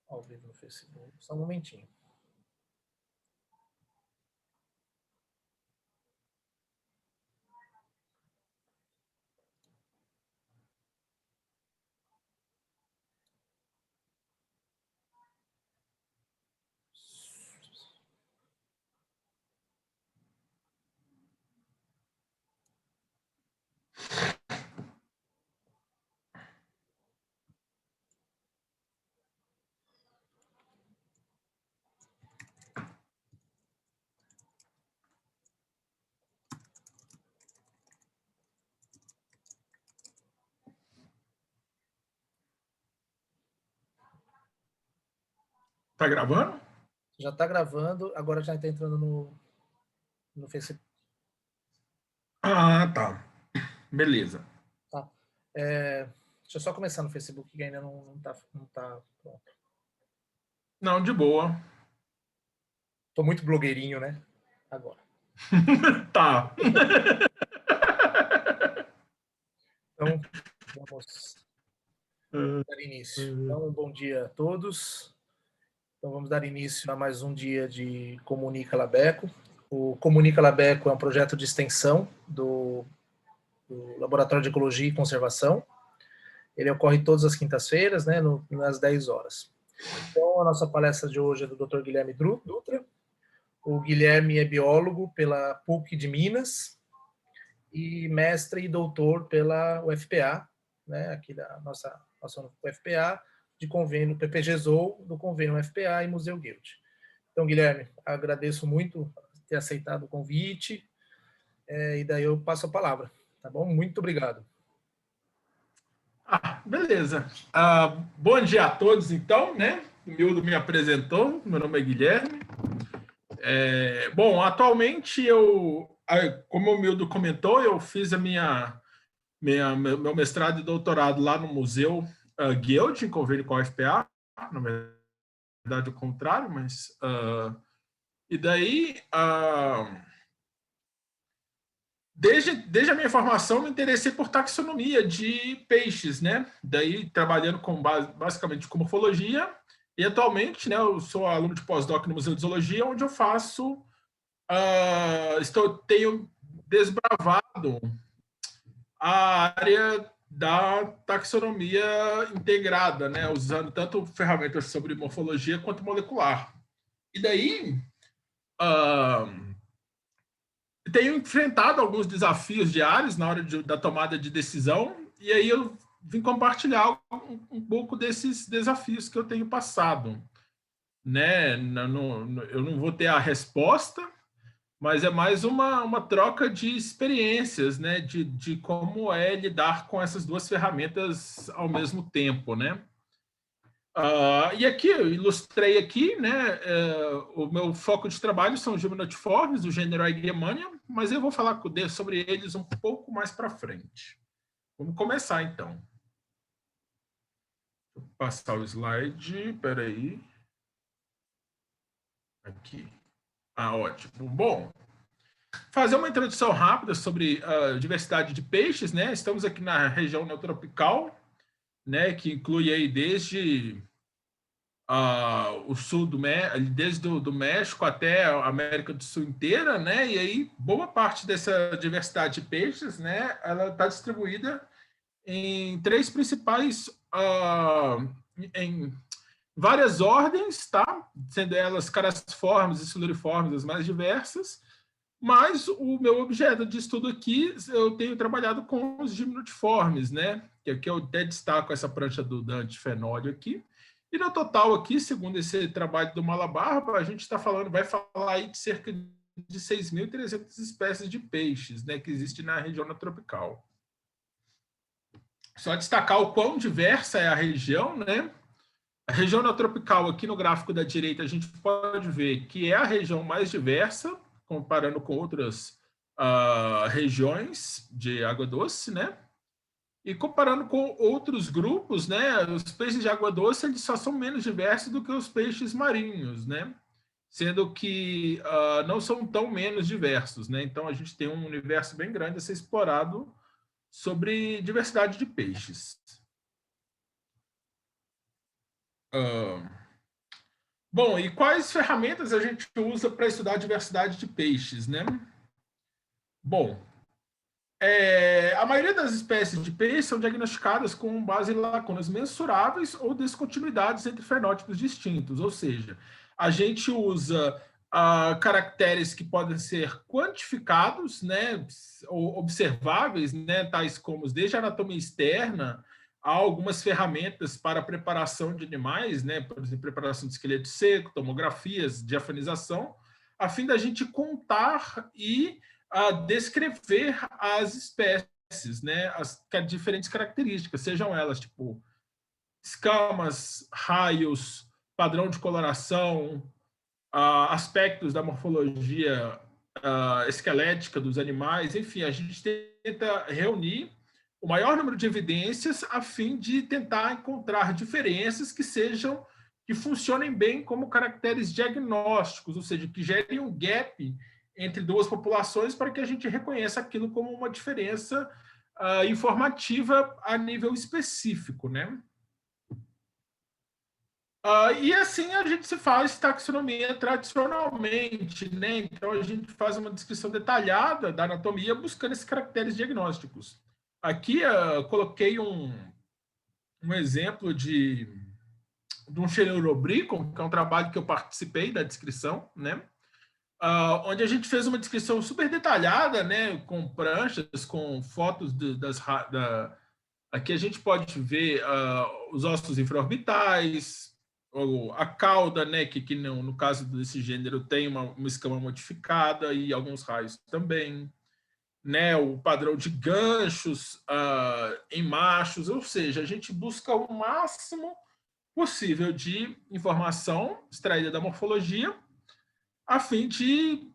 Ao vivo no Facebook. Só um momentinho. Tá gravando? Já está gravando, agora já está entrando no Facebook. Ah, tá. Beleza. Tá. Deixa eu só começar no Facebook, que ainda não tá pronto. Não, de boa. Tô muito blogueirinho, né? Agora. Tá. Então, vamos dar início. Então, bom dia a todos. Então, vamos dar início a mais um dia de Comunica Labeco. O Comunica Labeco é um projeto de extensão do Laboratório de Ecologia e Conservação. Ele ocorre todas as quintas-feiras, né, nas 10 horas. Então, a nossa palestra de hoje é do Dr. Guilherme Dutra. O Guilherme é biólogo pela PUC de Minas e mestre e doutor pela UFPA, né, aqui da nossa UFPA, de convênio PPGZOU, do convênio UFPA e Museu Guild. Então, Guilherme, agradeço muito ter aceitado o convite, e daí eu passo a palavra, tá bom? Muito obrigado. Beleza. Bom dia a todos, então, né? O Mildo me apresentou, meu nome é Guilherme. Bom, atualmente como o Mildo comentou, eu fiz meu mestrado e doutorado lá no Museu Guild, em convênio com a UFPA, na verdade o contrário, mas... e daí... Desde a minha formação, me interessei por taxonomia de peixes, né? Daí, trabalhando basicamente com morfologia, e atualmente, né, eu sou aluno de pós-doc no Museu de Zoologia, onde eu tenho desbravado a área da taxonomia integrada, né, usando tanto ferramentas sobre morfologia quanto molecular. E daí, tenho enfrentado alguns desafios diários na hora da tomada de decisão, e aí eu vim compartilhar um pouco desses desafios que eu tenho passado. Né? Eu não vou ter a resposta, mas é mais uma troca de experiências, né? De como é lidar com essas duas ferramentas ao mesmo tempo, né? E aqui eu ilustrei aqui, né? O meu foco de trabalho são os gimnotiformes do gênero Aegriemania, mas eu vou falar sobre eles um pouco mais para frente. Vamos começar então. Vou passar o slide. Espera aí. Aqui. Ótimo. Bom, fazer uma introdução rápida sobre a diversidade de peixes, né? Estamos aqui na região neotropical, né? Que inclui aí desde o sul desde do México até a América do Sul inteira, né? E aí boa parte dessa diversidade de peixes, né? Ela está distribuída em três principais, em várias ordens, tá? Sendo elas caraciformes e siluriformes as mais diversas. Mas o meu objeto de estudo aqui, eu tenho trabalhado com os gimnotiformes, né? Que aqui eu até destaco essa prancha do Dante Fenólio aqui. E no total aqui, segundo esse trabalho do Malabar, a gente vai falar aí de cerca de 6.300 espécies de peixes, né, que existem na região tropical. Só destacar o quão diversa é a região, né? A região neotropical, aqui no gráfico da direita, a gente pode ver que é a região mais diversa, comparando com outras regiões de água doce, né? E comparando com outros grupos, né, os peixes de água doce eles só são menos diversos do que os peixes marinhos, né? Sendo que não são tão menos diversos, né? Então a gente tem um universo bem grande a ser explorado sobre diversidade de peixes. Bom, e quais ferramentas a gente usa para estudar a diversidade de peixes, né? Bom, a maioria das espécies de peixe são diagnosticadas com base em lacunas mensuráveis ou descontinuidades entre fenótipos distintos, ou seja, a gente usa caracteres que podem ser quantificados, né, ou observáveis, né, tais como desde a anatomia externa a algumas ferramentas para a preparação de animais, né, por exemplo, preparação de esqueleto seco, tomografias, diafanização, a fim da gente contar e descrever as espécies, né, as diferentes características, sejam elas tipo escamas, raios, padrão de coloração, aspectos da morfologia esquelética dos animais, enfim, a gente tenta reunir o maior número de evidências a fim de tentar encontrar diferenças que funcionem bem como caracteres diagnósticos, ou seja, que gerem um gap entre duas populações para que a gente reconheça aquilo como uma diferença informativa a nível específico, né? E assim a gente se faz taxonomia tradicionalmente, né? Então a gente faz uma descrição detalhada da anatomia buscando esses caracteres diagnósticos. Aqui coloquei um exemplo de um Cheneurobricon, que é um trabalho que eu participei da descrição, né? Onde a gente fez uma descrição super detalhada, né? Com pranchas, com fotos aqui a gente pode ver os ossos infraorbitais, ou a cauda, né, que no caso desse gênero tem uma escama modificada e alguns raios também, né, o padrão de ganchos em machos, ou seja, a gente busca o máximo possível de informação extraída da morfologia a fim de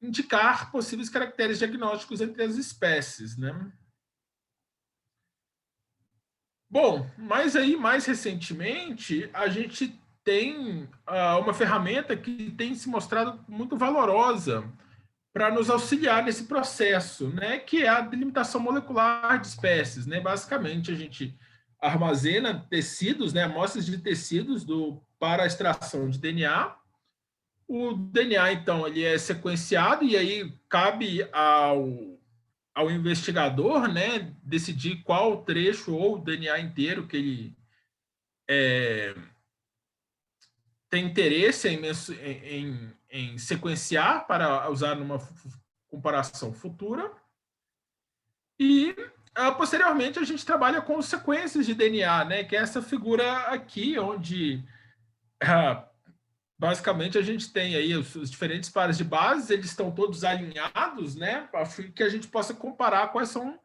indicar possíveis caracteres diagnósticos entre as espécies, né? Bom, mas aí, mais recentemente, a gente tem uma ferramenta que tem se mostrado muito valorosa para nos auxiliar nesse processo, né? Que é a delimitação molecular de espécies, né? Basicamente, a gente armazena tecidos, né? Amostras de tecidos para a extração de DNA. O DNA, então, ele é sequenciado e aí cabe ao investigador, né, decidir qual trecho ou o DNA inteiro que ele tem interesse em sequenciar para usar numa comparação futura. E, posteriormente, a gente trabalha com sequências de DNA, né, que é essa figura aqui, onde basicamente a gente tem aí os diferentes pares de bases, eles estão todos alinhados, né, para que a gente possa comparar quais são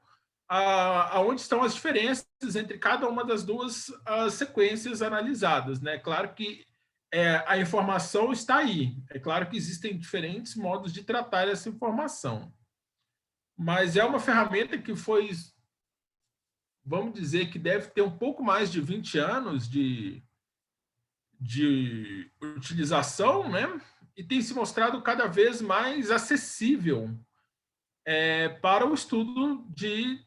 aonde estão as diferenças entre cada uma das duas sequências analisadas, né? Claro que a informação está aí. É claro que existem diferentes modos de tratar essa informação, mas é uma ferramenta que foi, vamos dizer, que deve ter um pouco mais de 20 anos de utilização, né? E tem se mostrado cada vez mais acessível para o estudo de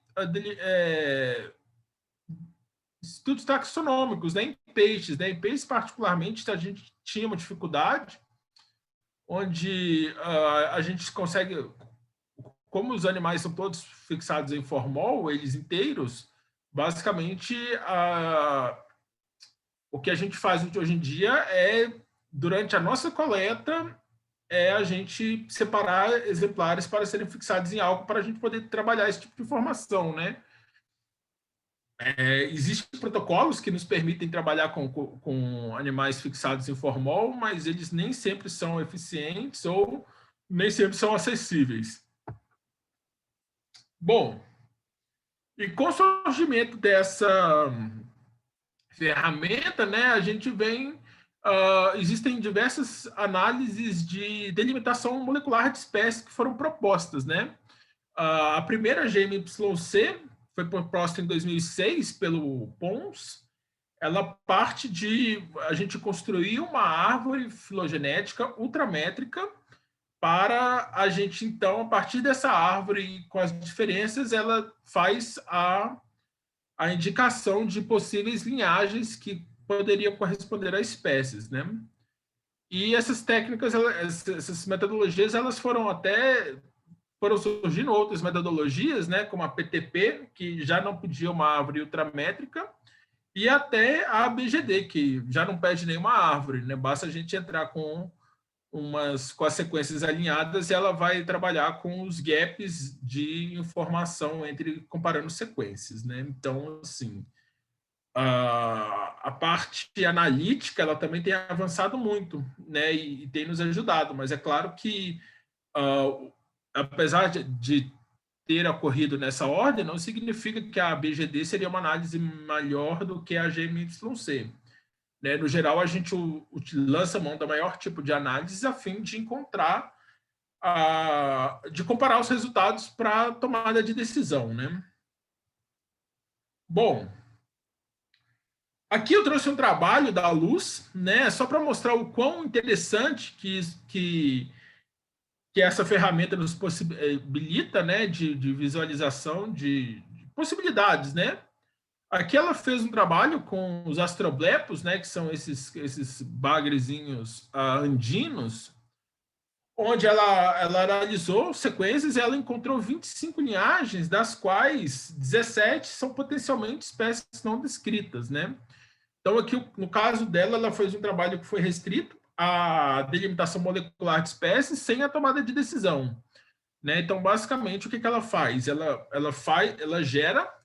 estudos taxonômicos, né, em peixes. Né? Em peixes, particularmente, a gente tinha uma dificuldade onde a gente consegue, como os animais são todos fixados em formol, eles inteiros, basicamente, o que a gente faz hoje em dia é, durante a nossa coleta, a gente separar exemplares para serem fixados em álcool para a gente poder trabalhar esse tipo de informação, né? Existem protocolos que nos permitem trabalhar com animais fixados em formol, mas eles nem sempre são eficientes ou nem sempre são acessíveis. Bom, e com o surgimento dessa ferramenta, né, a gente vem... existem diversas análises de delimitação molecular de espécies que foram propostas, né? A primeira, GMYC, foi proposta em 2006 pelo Pons. Ela parte de a gente construir uma árvore filogenética ultramétrica para a gente, então, a partir dessa árvore, com as diferenças, ela faz a indicação de possíveis linhagens que poderiam corresponder a espécies, né? E essas técnicas, essas metodologias, elas foram surgindo outras metodologias, né, como a PTP, que já não pedia uma árvore ultramétrica, e até a ABGD, que já não pede nenhuma árvore, né? Basta a gente entrar com as sequências alinhadas e ela vai trabalhar com os gaps de informação comparando sequências, né? Então, assim, a parte analítica ela também tem avançado muito, né? E tem nos ajudado, mas é claro que apesar de ter ocorrido nessa ordem, não significa que a BGD seria uma análise melhor do que a GMYC. Né? No geral, a gente lança mão do maior tipo de análise a fim de encontrar, de comparar os resultados para tomada de decisão. Né? Bom, aqui eu trouxe um trabalho da Luz, né, só para mostrar o quão interessante que essa ferramenta nos possibilita, né, de visualização de possibilidades, né? Aqui ela fez um trabalho com os astroblepos, né, que são esses bagrezinhos andinos, onde ela analisou sequências e ela encontrou 25 linhagens, das quais 17 são potencialmente espécies não descritas, né? Então, aqui, no caso dela, ela fez um trabalho que foi restrito à delimitação molecular de espécies sem a tomada de decisão. Né? Então, basicamente, o que ela faz? Ela gera.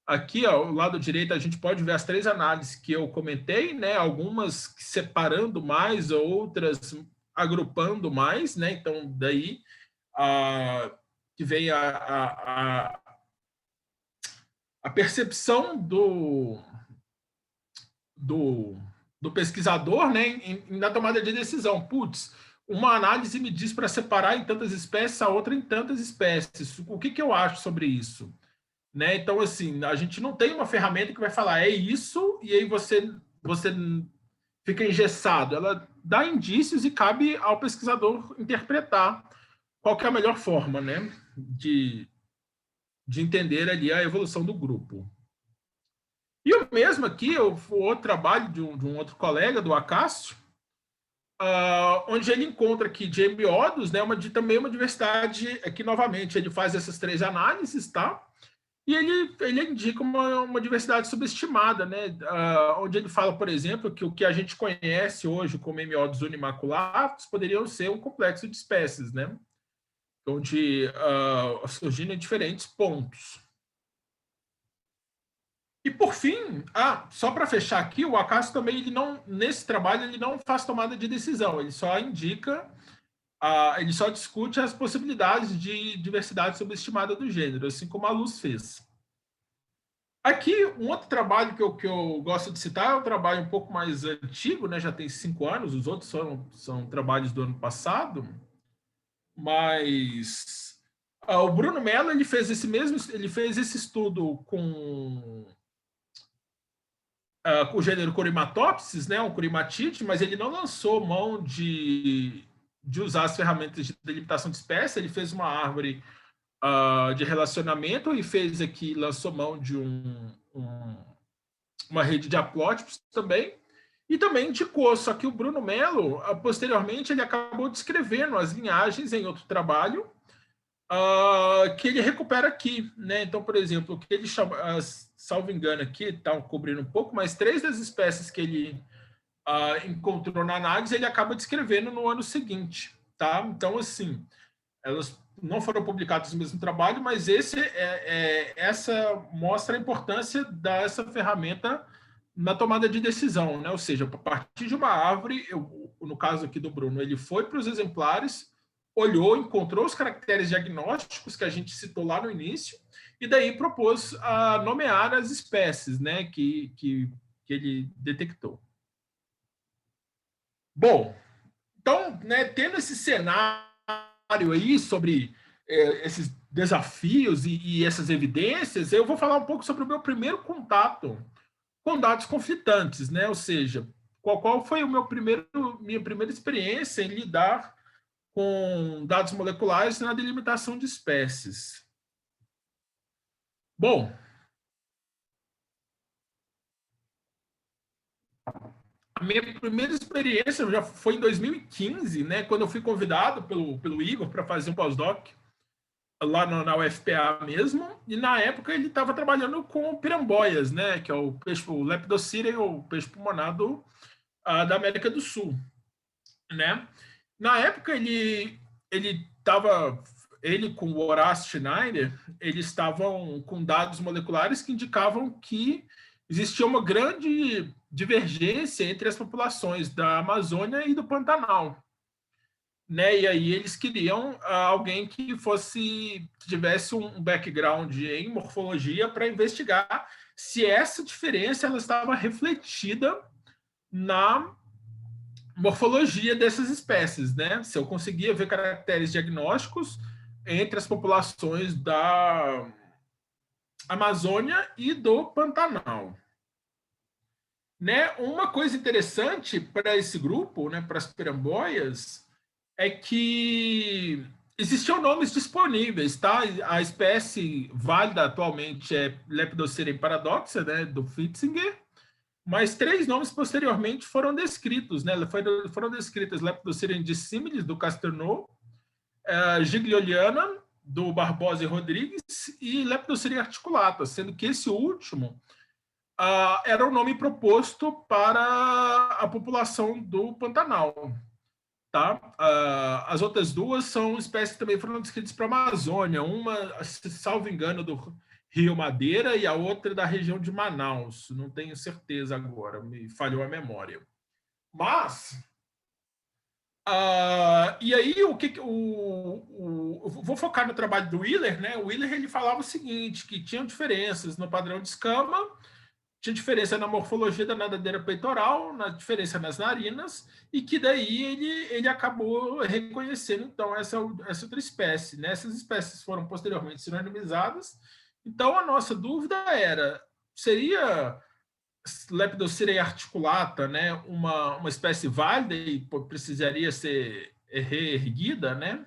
Aqui, ó, ao lado direito, a gente pode ver as 3 análises que eu comentei, né? Algumas separando mais, outras agrupando mais, né? Então, daí que vem a percepção do pesquisador, né, na tomada de decisão. Putz, uma análise me diz para separar em tantas espécies, a outra em tantas espécies. O que eu acho sobre isso? Né? Então, assim, a gente não tem uma ferramenta que vai falar é isso, e aí você fica engessado. Ela dá indícios e cabe ao pesquisador interpretar qual que é a melhor forma, né, de entender ali a evolução do grupo. E o mesmo aqui, o outro trabalho de um outro colega, do Acácio, onde ele encontra que de hemiódos, né, também uma diversidade, aqui novamente ele faz essas 3 análises, tá? E ele indica uma diversidade subestimada, né? Onde ele fala, por exemplo, que o que a gente conhece hoje como hemiódos unimaculados poderiam ser um complexo de espécies, né? Onde surgindo em diferentes pontos. E por fim, só para fechar aqui, o Acácio também, nesse trabalho, ele não faz tomada de decisão, ele só indica, ele só discute as possibilidades de diversidade subestimada do gênero, assim como a Luz fez. Aqui, um outro trabalho que eu gosto de citar é um trabalho um pouco mais antigo, né? Já tem 5 anos, os outros são trabalhos do ano passado, mas o Bruno Mello ele fez esse estudo com o gênero Corimatopsis, né, um corimatite, mas ele não lançou mão de usar as ferramentas de delimitação de espécie, ele fez uma árvore de relacionamento e lançou mão de uma rede de haplótipos também, e também indicou, só que o Bruno Mello, posteriormente, ele acabou descrevendo as linhagens em outro trabalho, que ele recupera aqui, né? Então, por exemplo, o que ele chama, salvo engano aqui, está cobrindo um pouco, mas 3 das espécies que ele encontrou na análise, ele acaba descrevendo no ano seguinte, tá? Então, assim, elas não foram publicadas no mesmo trabalho, mas essa mostra a importância dessa ferramenta na tomada de decisão, né? Ou seja, a partir de uma árvore, no caso aqui do Bruno, ele foi para os exemplares, olhou, encontrou os caracteres diagnósticos que a gente citou lá no início, e daí propôs nomear as espécies, né, que ele detectou. Bom, então, né, tendo esse cenário aí sobre esses desafios e essas evidências, eu vou falar um pouco sobre o meu primeiro contato com dados conflitantes, né? Ou seja, qual foi minha primeira experiência em lidar com dados moleculares na delimitação de espécies. Bom, A minha primeira experiência já foi em 2015, né, quando eu fui convidado pelo Igor para fazer um pós-doc lá na UFPA mesmo, e na época ele estava trabalhando com piramboias, né, que é o peixe, o Lepidosirene, ou peixe pulmonado da América do Sul, né? Na época ele com o Horace Schneider, eles estavam com dados moleculares que indicavam que existia uma grande divergência entre as populações da Amazônia e do Pantanal, né? E aí eles queriam alguém que tivesse um background em morfologia para investigar se essa diferença ela estava refletida na morfologia dessas espécies, né? Se eu conseguia ver caracteres diagnósticos entre as populações da Amazônia e do Pantanal. Né? Uma coisa interessante para esse grupo, né, para as piramboias, é que existiam nomes disponíveis, tá? A espécie válida atualmente é Lepidosirene paradoxa, né, do Fitzinger, mas 3 nomes posteriormente foram descritos, né? Foram descritas Lepidosirene dissimilis, do Castelnau, Giglioliana, do Barbosa e Rodrigues, e Lepidosirene articulata, sendo que esse último era o nome proposto para a população do Pantanal. Tá? As outras 2 são espécies que também foram descritas para a Amazônia, uma, salvo engano, do Rio Madeira e a outra da região de Manaus. Não tenho certeza agora, me falhou a memória. Mas, e aí, vou focar no trabalho do Wheeler, né? O Wheeler ele falava o seguinte, que tinham diferenças no padrão de escama, tinha diferença na morfologia da nadadeira peitoral, na diferença nas narinas, e que daí ele acabou reconhecendo, então, essa outra espécie. Né? Essas espécies foram posteriormente sinonimizadas. Então, a nossa dúvida era, seria Lepidosirene articulata, né, uma espécie válida e precisaria ser reerguida, né?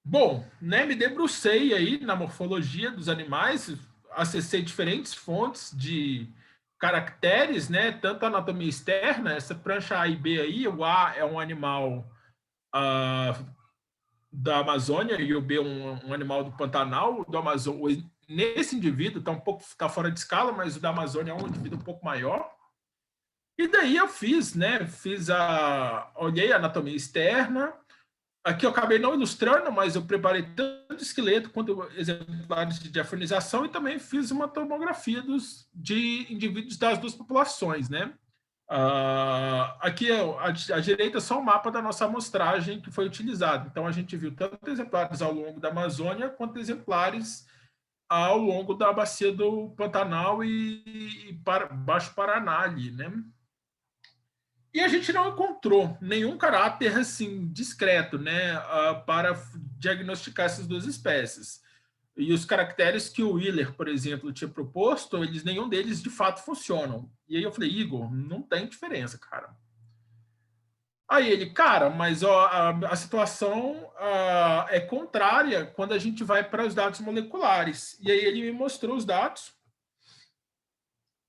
Bom, né, me debrucei aí na morfologia dos animais, acessei diferentes fontes de caracteres, né, tanto a anatomia externa, essa prancha A e B aí, o A é um animal da Amazônia e o B um animal do Pantanal. Do Amazônia, nesse indivíduo tá fora de escala, mas o da Amazônia é um indivíduo um pouco maior. E daí eu olhei a anatomia externa. Aqui eu acabei não ilustrando, mas eu preparei tanto esqueleto quanto exemplares de diafranização e também fiz uma tomografia de indivíduos das 2 populações, né? Aqui à direita é só o mapa da nossa amostragem que foi utilizado. Então a gente viu tanto exemplares ao longo da Amazônia quanto exemplares ao longo da bacia do Pantanal e Baixo Paraná ali, né? E a gente não encontrou nenhum caráter assim discreto, né, para diagnosticar essas 2 espécies. E os caracteres que o Wheeler, por exemplo, tinha proposto, nenhum deles de fato funcionam. E aí eu falei, Igor, não tem diferença, cara. Aí ele, cara, mas a situação é contrária quando a gente vai para os dados moleculares. E aí ele me mostrou os dados,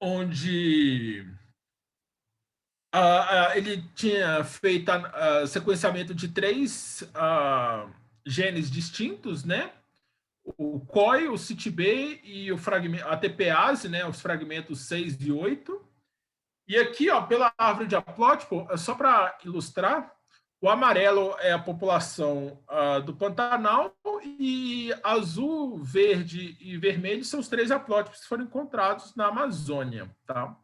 onde ele tinha feito sequenciamento de 3 genes distintos, né? O COI, o CITB e a TPase, né? Os fragmentos 6 e 8. E aqui, ó, pela árvore de haplótipo, só para ilustrar, o amarelo é a população do Pantanal e azul, verde e vermelho são os 3 haplótipos que foram encontrados na Amazônia, tá?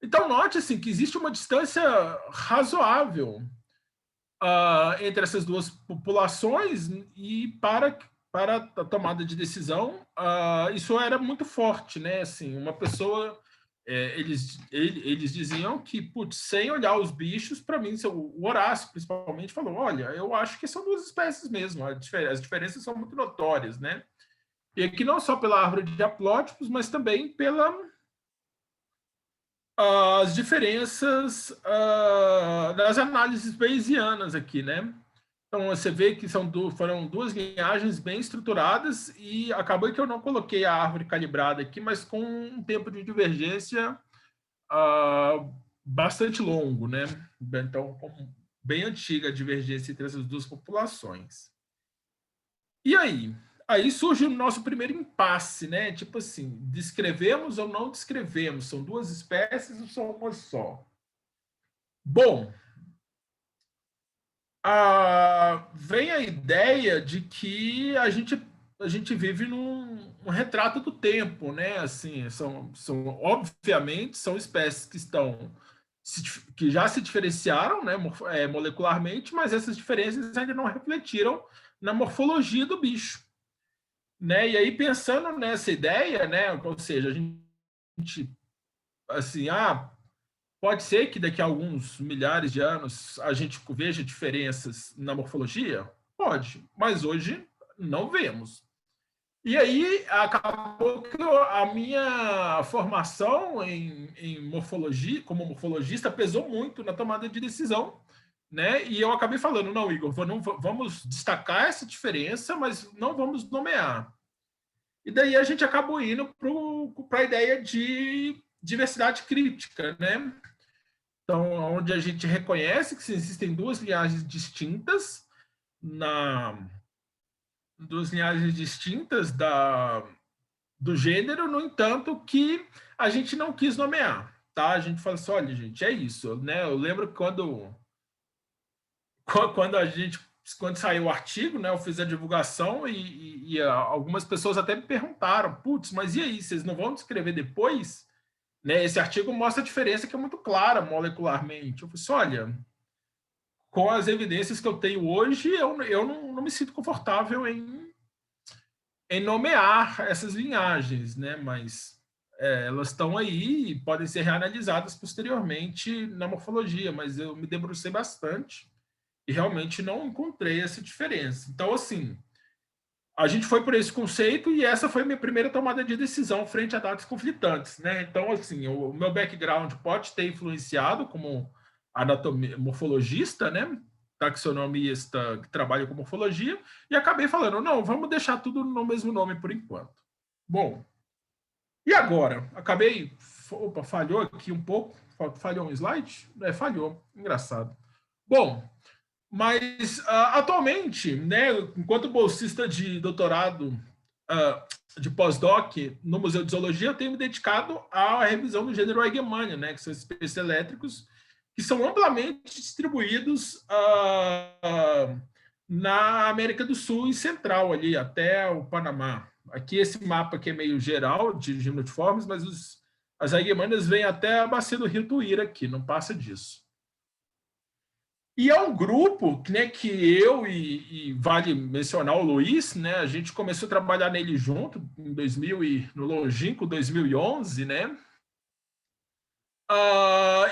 Então, note assim, que existe uma distância razoável entre essas 2 populações e para a tomada de decisão, isso era muito forte, né? Assim, uma pessoa, eles diziam que, putz, sem olhar os bichos, para mim, o Horácio principalmente falou, olha, eu acho que são 2 espécies mesmo, as diferenças são muito notórias, né? E aqui não só pela árvore de haplótipos, mas também as diferenças das análises bayesianas aqui, né? Então, você vê que foram 2 linhagens bem estruturadas e acabou que eu não coloquei a árvore calibrada aqui, mas com um tempo de divergência bastante longo, né? Então, bem antiga a divergência entre essas duas populações. E aí? Aí surge o nosso primeiro impasse, né? Tipo assim, descrevemos ou não descrevemos? São duas espécies ou são uma só? Bom, vem a ideia de que a gente vive num retrato do tempo, né? Assim, obviamente são espécies que já se diferenciaram, né, molecularmente, mas essas diferenças ainda não refletiram na morfologia do bicho, né? E aí pensando nessa ideia, né, ou seja, a gente assim, pode ser que daqui a alguns milhares de anos a gente veja diferenças na morfologia? Pode, mas hoje não vemos. E aí acabou que a minha formação em morfologia, como morfologista, pesou muito na tomada de decisão, né? E eu acabei falando, não, Igor, vamos destacar essa diferença, mas não vamos nomear. E daí a gente acabou indo para a ideia de diversidade crítica, né? Então, onde a gente reconhece que existem duas linhagens distintas do gênero, no entanto, que a gente não quis nomear, tá? A gente fala assim, olha, gente, é isso, né? Eu lembro que quando saiu o artigo, né, eu fiz a divulgação e algumas pessoas até me perguntaram, putz, mas e aí, vocês não vão descrever depois? Né? Esse artigo mostra a diferença que é muito clara molecularmente. Eu falei assim, olha, com as evidências que eu tenho hoje, eu não me sinto confortável em nomear essas linhagens, né? Mas elas estão aí e podem ser reanalisadas posteriormente na morfologia, mas eu me debrucei bastante e realmente não encontrei essa diferença. Então, assim, a gente foi por esse conceito e essa foi a minha primeira tomada de decisão frente a dados conflitantes, né? Então, assim, o meu background pode ter influenciado como morfologista, né? Taxonomista que trabalha com morfologia, e acabei falando, não, vamos deixar tudo no mesmo nome por enquanto. Bom, e agora? Opa, falhou aqui um pouco, falhou um slide? Falhou, engraçado. Bom, mas atualmente, né, enquanto bolsista de doutorado, de pós-doc no Museu de Zoologia, eu tenho me dedicado à revisão do gênero Eigenmannia, né, que são espécies elétricos que são amplamente distribuídos na América do Sul e Central, ali até o Panamá. Aqui esse mapa aqui é meio geral de gimnotiformes, mas as Eigenmannias vêm até a bacia do Rio Tuíra aqui, não passa disso. E é um grupo, né, que eu e vale mencionar o Luiz, né, a gente começou a trabalhar nele junto em 2000 no longínquo 2011, né?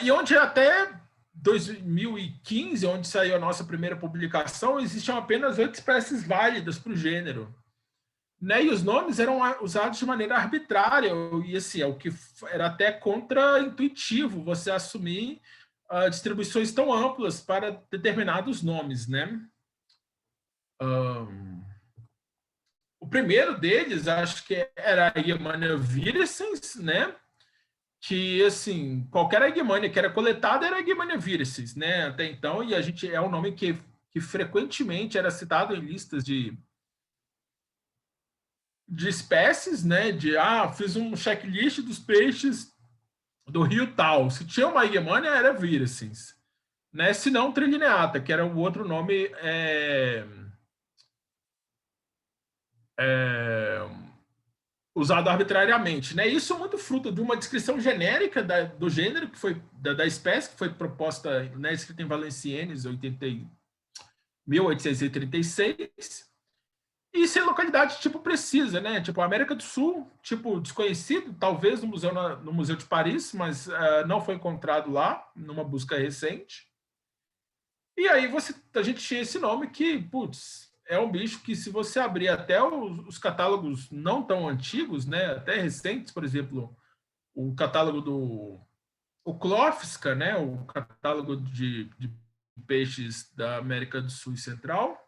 E onde até 2015, onde saiu a nossa primeira publicação, existiam apenas 8 espécies válidas para o gênero. Né? E os nomes eram usados de maneira arbitrária, e assim, o que era até contra-intuitivo você assumir distribuições tão amplas para determinados nomes, né? O primeiro deles, acho que era a Eigenmannia virescens, né? Que, assim, qualquer Eigenmannia que era coletada era Eigenmannia virescens, né? Até então, e a gente é um nome que frequentemente era citado em listas de espécies, né? Fiz um checklist dos peixes do rio tal. Se tinha uma Eigenmannia, era virescens. Né? Se não, Trilineata, que era o outro nome usado arbitrariamente. Né? Isso é muito fruto de uma descrição genérica do gênero, que foi da espécie, que foi proposta, né, escrita em Valenciennes, 1836, e sem localidade tipo precisa, né? Tipo América do Sul, tipo desconhecido, talvez no Museu de Paris, mas não foi encontrado lá, numa busca recente. E aí a gente tinha esse nome que, putz, é um bicho que, se você abrir até os catálogos não tão antigos, né, até recentes, por exemplo, o catálogo o Klofska, né, o catálogo de peixes da América do Sul e Central,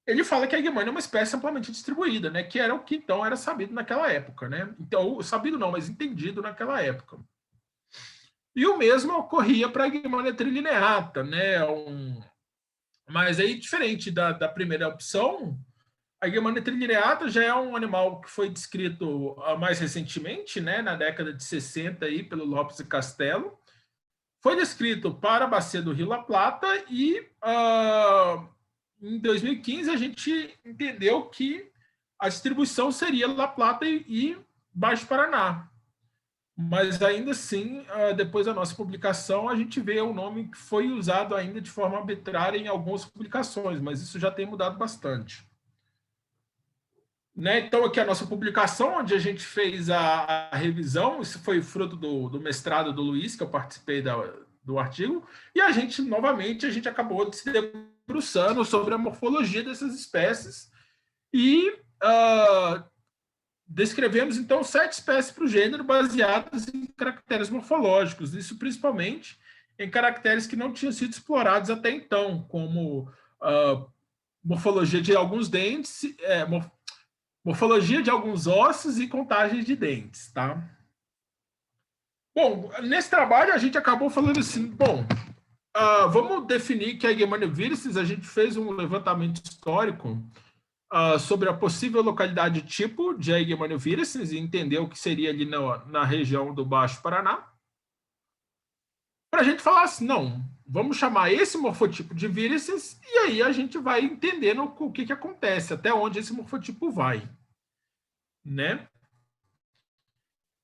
ele fala que a Eigenmannia é uma espécie amplamente distribuída, né, que era o que então era sabido naquela época, né? Então, sabido não, mas entendido naquela época. E o mesmo ocorria para a Guimarães trilineata, né? Mas aí, diferente da primeira opção, a Guimarães trilineata já é um animal que foi descrito mais recentemente, né? Na década de 60, aí, pelo Lopes e Castelo. Foi descrito para a bacia do Rio La Plata e, em 2015, a gente entendeu que a distribuição seria La Plata e Baixo Paraná. Mas ainda assim, depois da nossa publicação, a gente vê o nome que foi usado ainda de forma arbitrária em algumas publicações, mas isso já tem mudado bastante. Né? Então, aqui a nossa publicação, onde a gente fez a revisão, isso foi fruto do mestrado do Luiz, que eu participei do artigo, e a gente, novamente, a gente acabou se debruçando sobre a morfologia dessas espécies e descrevemos, então, 7 espécies para o gênero baseadas em caracteres morfológicos, isso principalmente em caracteres que não tinham sido explorados até então, como morfologia de alguns dentes, morfologia de alguns ossos e contagem de dentes, tá? Bom, nesse trabalho a gente acabou falando assim, bom, vamos definir que a Guimarães virescens, a gente fez um levantamento histórico sobre a possível localidade tipo de Guimarães virescens e entender o que seria ali na região do Baixo Paraná. Para a gente falar assim, não, vamos chamar esse morfotipo de virescens e aí a gente vai entendendo o que acontece, até onde esse morfotipo vai, né?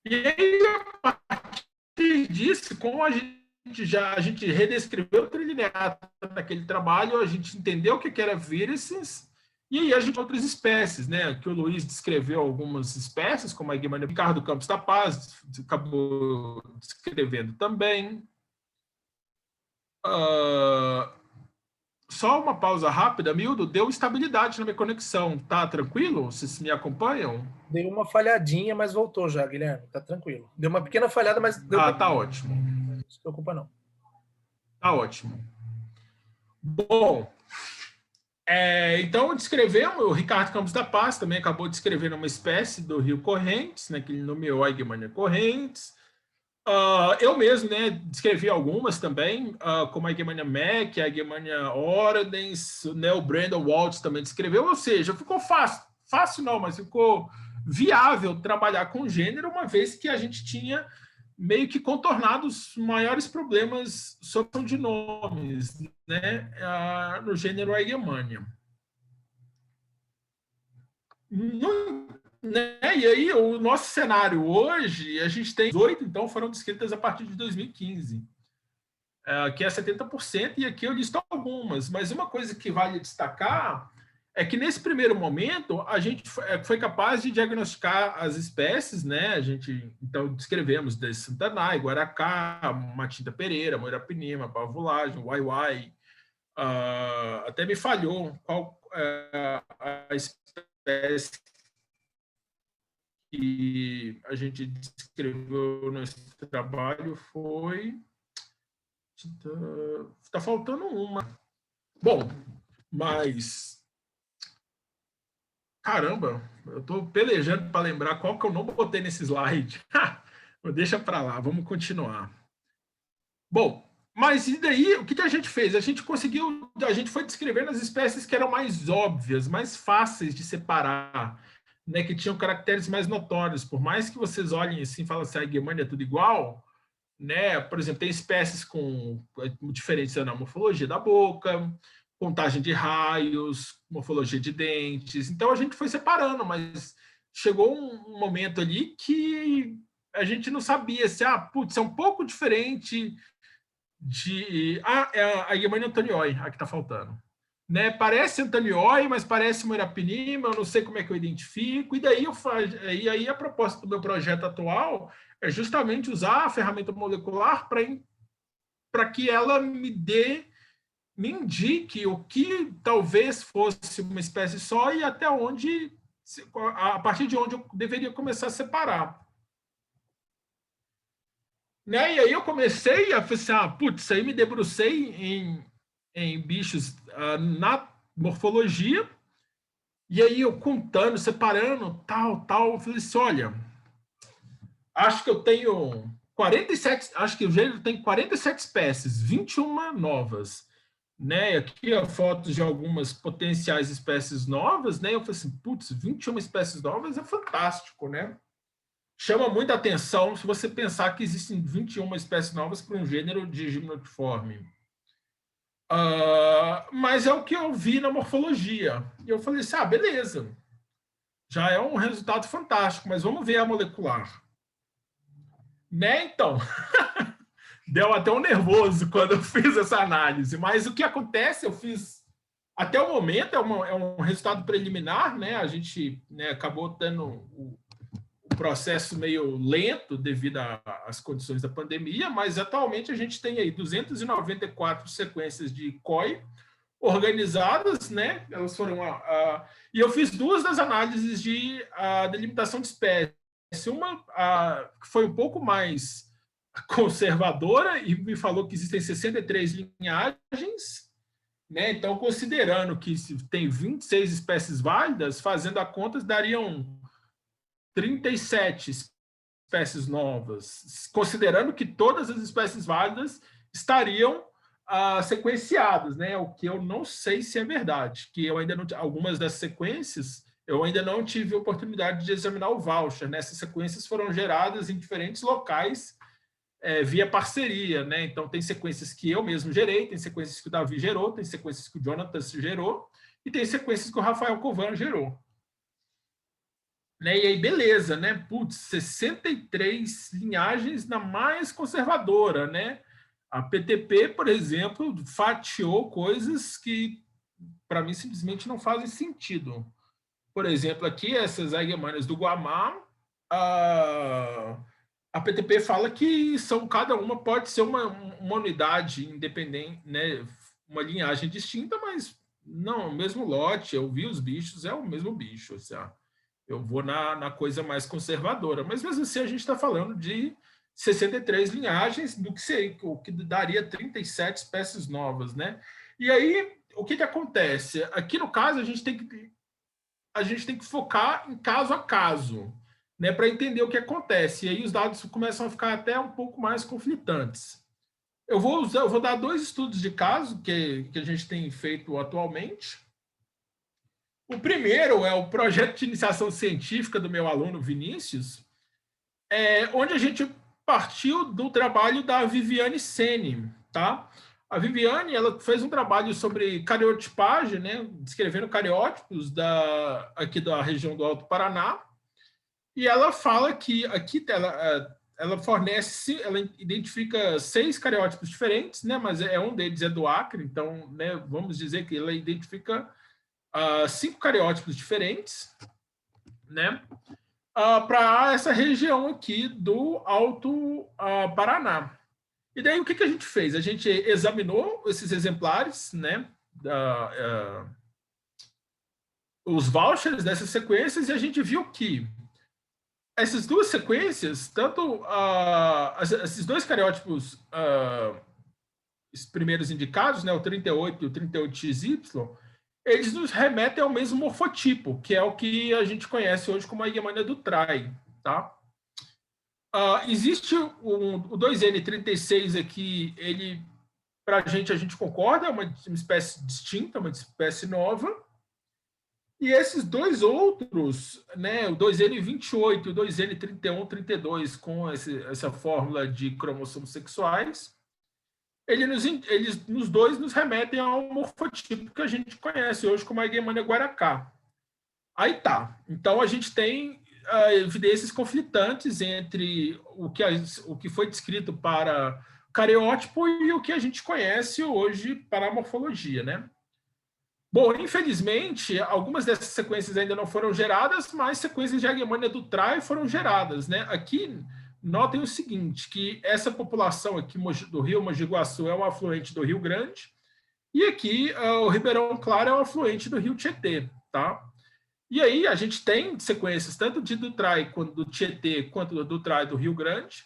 E aí, a partir disso, como a gente redescreveu o trilineata naquele trabalho, a gente entendeu o que era virescens, e aí a gente outras espécies, né? Que o Luiz descreveu algumas espécies, como a Guimarães, Ricardo Campos da Paz acabou descrevendo também. Só uma pausa rápida, Mildo, deu estabilidade na minha conexão, tá tranquilo? Vocês me acompanham? Deu uma falhadinha, mas voltou já, Guilherme, tá tranquilo. Deu uma pequena falhada, mas deu tá ótimo. Não se preocupa, não. Tá ótimo. Bom, então descrevemos, o Ricardo Campos da Paz também acabou descrevendo uma espécie do rio Correntes, né, que ele nomeou a Guimarães Correntes. Eu mesmo, né, descrevi algumas também, como a Guimarães Mac, a Guimarães Ordens, né, o Brandon Waltz também descreveu, ou seja, ficou fácil não, mas ficou viável trabalhar com gênero, uma vez que a gente tinha meio que contornado os maiores problemas sobre de nomes, né, no gênero Aegmannia. Né? E aí, o nosso cenário hoje, a gente tem 8, então foram descritas a partir de 2015, que é 70%, e aqui eu listo algumas, mas uma coisa que vale destacar é que nesse primeiro momento a gente foi capaz de diagnosticar as espécies, né? A gente então descrevemos desde Santanai, Guaracá, Matinta Pereira, Moirapinima, Pavulagem, Uai-Uai, até me falhou qual a espécie que a gente descreveu nesse trabalho foi... Está faltando uma. Bom, mas... Caramba, eu estou pelejando para lembrar qual que eu não botei nesse slide. Deixa para lá, vamos continuar. Bom, mas e daí, o que a gente fez? A gente foi descrevendo as espécies que eram mais óbvias, mais fáceis de separar, né, que tinham caracteres mais notórios. Por mais que vocês olhem assim e falem assim, a Guimarães é tudo igual, né? Por exemplo, tem espécies com diferentes na morfologia da boca, contagem de raios, morfologia de dentes. Então, a gente foi separando, mas chegou um momento ali que a gente não sabia se, putz, é um pouco diferente de... é a Guimarães antonioi, a que está faltando. Né? Parece antonioi, mas parece Moirapinima, eu não sei como é que eu identifico, e daí a proposta do meu projeto atual é justamente usar a ferramenta molecular para que ela me indique o que talvez fosse uma espécie só e até onde, a partir de onde eu deveria começar a separar. Né? E aí eu comecei a pensar, putz, aí me debrucei em bichos na morfologia, e aí eu contando, separando, tal, eu falei assim, olha, acho que eu tenho 47, acho que o gênero tem 47 espécies, 21 novas. Né? Aqui fotos de algumas potenciais espécies novas, né? Eu falei assim, putz, 21 espécies novas é fantástico, né? Chama muita atenção se você pensar que existem 21 espécies novas para um gênero de gimnotiforme. Mas é o que eu vi na morfologia. E eu falei assim, beleza. Já é um resultado fantástico, mas vamos ver a molecular. Né? Então, deu até um nervoso quando eu fiz essa análise. Mas o que acontece, eu fiz... Até o momento, é um resultado preliminar, né? A gente, né, acabou tendo o processo meio lento devido às condições da pandemia, mas atualmente a gente tem aí 294 sequências de COI organizadas, né? Elas foram e eu fiz duas das análises de delimitação de espécie. Uma que foi um pouco mais conservadora e me falou que existem 63 linhagens, né? Então, considerando que tem 26 espécies válidas, fazendo a conta, dariam 37 espécies novas, considerando que todas as espécies válidas estariam sequenciadas, né? O que eu não sei se é verdade, que eu ainda não, algumas das sequências eu ainda não tive a oportunidade de examinar o voucher, né? Essas sequências foram geradas em diferentes locais via parceria, né? Então tem sequências que eu mesmo gerei, tem sequências que o Davi gerou, tem sequências que o Jonathan gerou e tem sequências que o Rafael Covan gerou. Né? E aí, beleza, né? Putz, 63 linhagens na mais conservadora, né? A PTP, por exemplo, fatiou coisas que, para mim, simplesmente não fazem sentido. Por exemplo, aqui, essas Aigermanias do Guamá, a PTP fala que cada uma pode ser uma unidade independente, né? Uma linhagem distinta, mas não, o mesmo lote, eu vi os bichos, é o mesmo bicho, assim, eu vou na coisa mais conservadora. Mas mesmo assim, a gente está falando de 63 linhagens, o que daria 37 espécies novas, né? E aí, o que acontece? Aqui, no caso, a gente tem que focar em caso a caso, né, para entender o que acontece. E aí os dados começam a ficar até um pouco mais conflitantes. Eu vou dar dois estudos de caso que a gente tem feito atualmente. O primeiro é o projeto de iniciação científica do meu aluno Vinícius, onde a gente partiu do trabalho da Viviane Sene, tá? A Viviane, ela fez um trabalho sobre cariotipagem, né, descrevendo cariótipos aqui da região do Alto Paraná, e ela fala que aqui ela identifica 6 cariótipos diferentes, né, mas um deles é do Acre, então, né, vamos dizer que ela identifica 5 cariótipos diferentes, né, para essa região aqui do Alto Paraná. E daí o que a gente fez? A gente examinou esses exemplares, né, os vouchers dessas sequências, e a gente viu que essas duas sequências, tanto esses dois cariótipos os primeiros indicados, né, o 38 e o 38XY, eles nos remetem ao mesmo morfotipo, que é o que a gente conhece hoje como a Aigermania do Trai, tá? Existe o 2N36 aqui, ele, para a gente concorda, é uma espécie distinta, uma espécie nova. E esses dois outros, né, o 2N28 e o 2N31-32, com essa fórmula de cromossomos sexuais, eles nos dois nos remetem ao morfotipo que a gente conhece hoje como a Aigermania guaracá. Aí tá. Então a gente tem evidências conflitantes entre o que foi descrito para cariótipo e o que a gente conhece hoje para a morfologia, né? Bom, infelizmente, algumas dessas sequências ainda não foram geradas, mas sequências de Aigermania do Trai foram geradas, né? Aqui, notem o seguinte, que essa população aqui do rio Mogi Guaçu é um afluente do Rio Grande, e aqui o Ribeirão Claro é um afluente do Rio Tietê, tá? E aí a gente tem sequências tanto do Trai, quanto do Tietê, quanto do Trai do Rio Grande,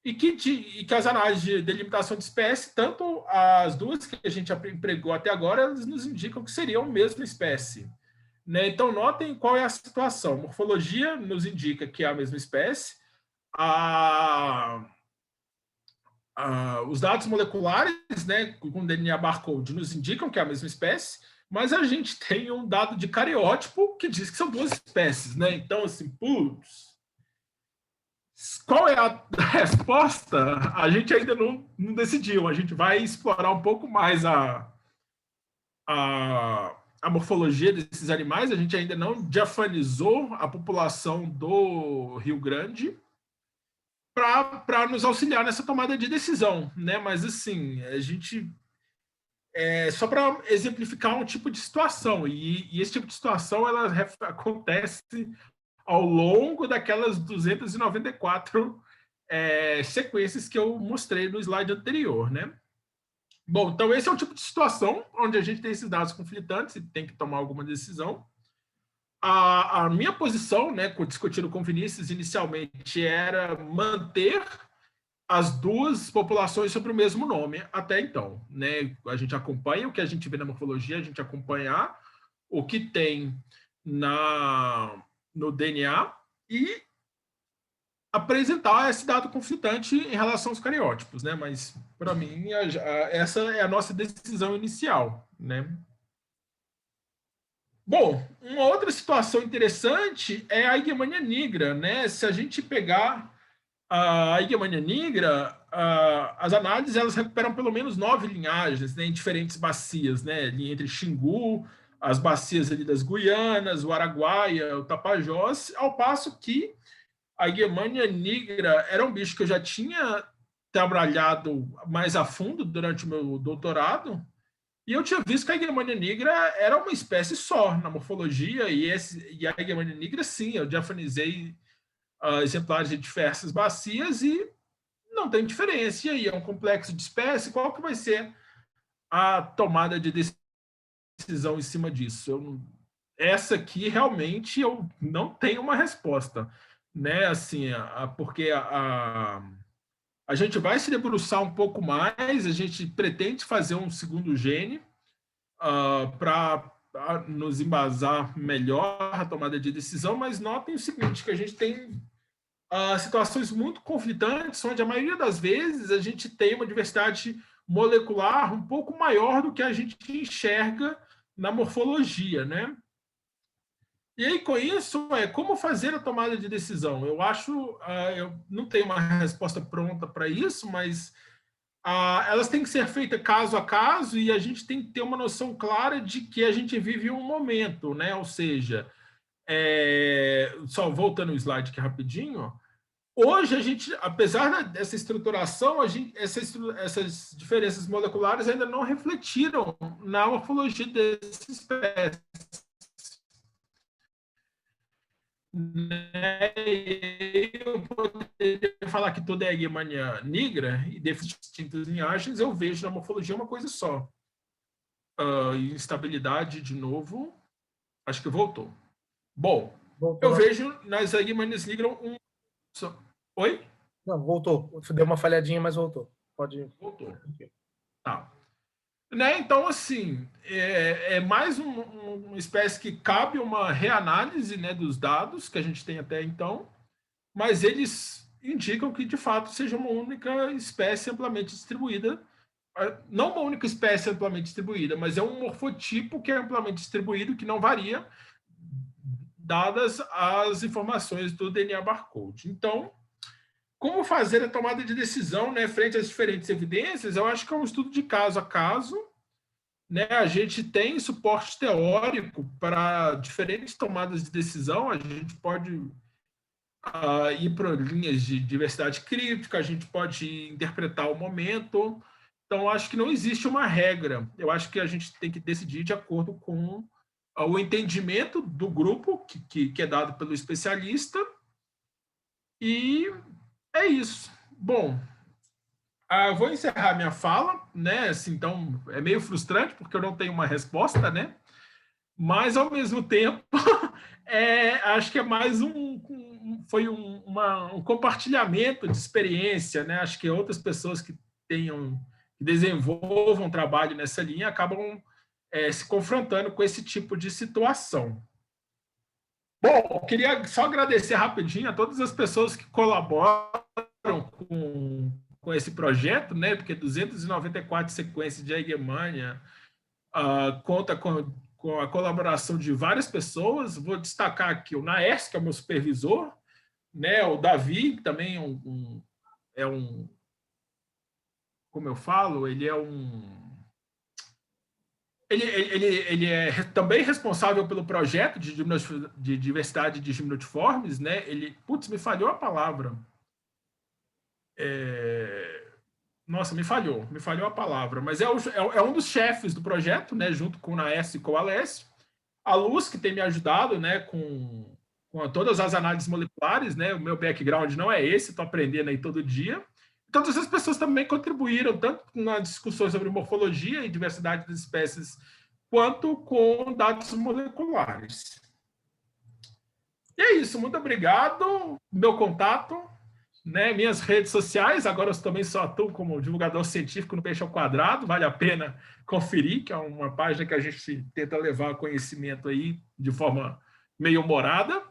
e que as análises de delimitação de espécie, tanto as duas que a gente empregou até agora, elas nos indicam que seriam a mesma espécie. Né? Então, notem qual é a situação. Morfologia nos indica que é a mesma espécie. os dados moleculares, né, com DNA barcode, nos indicam que é a mesma espécie, mas a gente tem um dado de cariótipo que diz que são duas espécies, né? Então, assim, putz, qual é a resposta? A gente ainda não decidiu. A gente vai explorar um pouco mais a morfologia desses animais. A gente ainda não diafanizou a população do Rio Grande para nos auxiliar nessa tomada de decisão, né? Mas assim, a gente só para exemplificar um tipo de situação, e esse tipo de situação ela acontece ao longo daquelas 294 sequências que eu mostrei no slide anterior, né? Bom, então esse é um tipo de situação onde a gente tem esses dados conflitantes e tem que tomar alguma decisão. A minha posição, né, discutindo com o Vinícius inicialmente, era manter as duas populações sobre o mesmo nome até então, né? A gente acompanha o que a gente vê na morfologia, a gente acompanhar o que tem no DNA e apresentar esse dado conflitante em relação aos cariótipos, né? Mas para mim essa é a nossa decisão inicial, né? Bom, uma outra situação interessante é a Igmania nigra, né? Se a gente pegar a Igmania nigra, as análises elas recuperam pelo menos 9 linhagens, né, em diferentes bacias, né? Ali entre Xingu, as bacias ali das Guianas, o Araguaia, o Tapajós, ao passo que a Igmania nigra era um bicho que eu já tinha trabalhado mais a fundo durante o meu doutorado, e eu tinha visto que a Igmania nigra era uma espécie só na morfologia, e a Igmania nigra, sim, eu diafanizei exemplares de diversas bacias e não tem diferença. E aí, é um complexo de espécie, qual que vai ser a tomada de decisão em cima disso? Essa aqui, realmente, eu não tenho uma resposta, né? Assim, porque a gente vai se debruçar um pouco mais, a gente pretende fazer um segundo gene para nos embasar melhor a tomada de decisão, mas notem o seguinte, que a gente tem situações muito conflitantes, onde a maioria das vezes a gente tem uma diversidade molecular um pouco maior do que a gente enxerga na morfologia, né? E aí, com isso, como fazer a tomada de decisão? Eu acho, eu não tenho uma resposta pronta para isso, mas elas têm que ser feitas caso a caso e a gente tem que ter uma noção clara de que a gente vive um momento, né? Ou seja, só voltando o slide aqui rapidinho, hoje a gente, apesar dessa estruturação, essas diferenças moleculares ainda não refletiram na morfologia dessa espécie. Eu poderia falar que toda é Igmania nigra e dessas distintas linhagens eu vejo na morfologia uma coisa só. Instabilidade de novo, acho que voltou. Bom, eu vejo nas Igmanias nigras um... Oi? Não, voltou. Deu uma falhadinha, mas voltou. Pode ir. Voltou. Tá. Né? Então, assim, é mais uma espécie que cabe uma reanálise, né, dos dados que a gente tem até então, mas eles indicam que, de fato, seja uma única espécie amplamente distribuída. Não uma única espécie amplamente distribuída, mas é um morfotipo que é amplamente distribuído, que não varia, dadas as informações do DNA barcode. Então, como fazer a tomada de decisão, né, frente às diferentes evidências? Eu acho que é um estudo de caso a caso, né? A gente tem suporte teórico para diferentes tomadas de decisão, a gente pode ir para linhas de diversidade crítica, a gente pode interpretar o momento. Então, acho que não existe uma regra. Eu acho que a gente tem que decidir de acordo com o entendimento do grupo, que é dado pelo especialista, e é isso. Bom, vou encerrar minha fala, né? Assim, então, é meio frustrante, porque eu não tenho uma resposta, né? Mas, ao mesmo tempo, acho que é mais foi um compartilhamento de experiência, né? Acho que outras pessoas que desenvolvam trabalho nessa linha acabam se confrontando com esse tipo de situação. Bom, eu queria só agradecer rapidinho a todas as pessoas que colaboram com com esse projeto, né? Porque 294 sequências de Eigenmann conta com a colaboração de várias pessoas. Vou destacar aqui o Naers, que é o meu supervisor, né? O Davi, que também é um, como eu falo, ele é ele é também responsável pelo projeto de diversidade de gimnotiformes, né? Me falhou a palavra. Nossa, me falhou a palavra, mas é um dos chefes do projeto, né? Junto com o Naes e com o Alessio. A Luz, que tem me ajudado, né? Com todas as análises moleculares, né? O meu background não é esse, estou aprendendo aí todo dia. Todas as pessoas também contribuíram, tanto nas discussões sobre morfologia e diversidade das espécies, quanto com dados moleculares. E é isso, muito obrigado. Meu contato, né, minhas redes sociais, agora eu também só atuo como divulgador científico no Peixe ao Quadrado, vale a pena conferir, que é uma página que a gente tenta levar conhecimento aí de forma meio humorada.